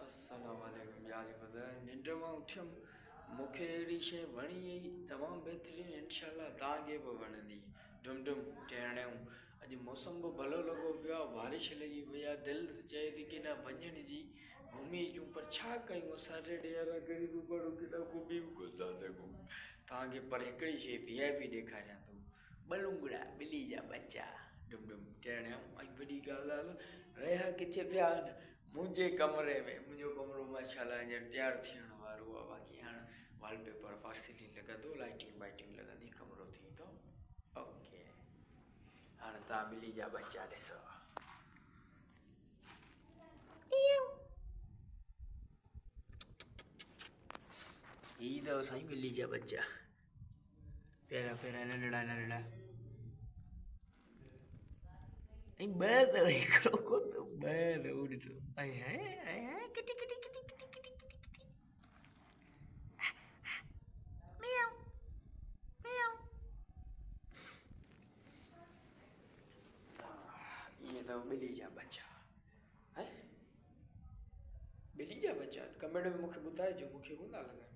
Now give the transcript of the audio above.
अस्सलामुअलैकुम यार बदा निंड मां उठियम मूंखे अहिड़ी शइ वणी हुई तमामु बहितरीन इंशाल्लाह तव्हांखे बि वणंदी डुम डुम टेरणियूं अॼु मौसम बि भलो लॻो पियो आहे बारिश लॻी पई आहे दिलि चए थी केॾा वञण जी घुमी अचूं पर छा कयूं सैटरडे वारा ग़रीब माण्हू केॾा घुमी बि कोन था सघूं तव्हांखे पर हिकिड़ी शइ VIP ॾेखारियां थो बलूंगड़ा ॿिली जा बच्चा डुम डुम टेरणियूं ऐं वॾी ॻाल्हि आहे रहिया किथे पिया आहिनि मुंहिंजे कमरे में मुंहिंजो कमिरो माशाल्लाह हींअर तयारु थियण वारो आहे बाक़ी हाणे वॉलपेपर फासिलिटी लॻंदो लाइटिंग वाइटिंग लॻंदी कमिरो थी थो ओके हाणे तव्हां ॿिली जा बच्चा ॾिसो ही अथव साईं ॿिली जा बच्चा पहिरियां पहिरियां नंढड़ा नंढड़ा ऐं ॿ अथव हिकिड़ो कोन अथव ॿ अथव ॾिसो ऐं kitty kitty kitty kitty kitty kitty kitty मियाऊं मियाऊं इहे अथव ॿिली जा बच्चा ॿिली जा बच्चा कमेंट में मूंखे ॿुधाइजो मूंखे कोन था लॻनि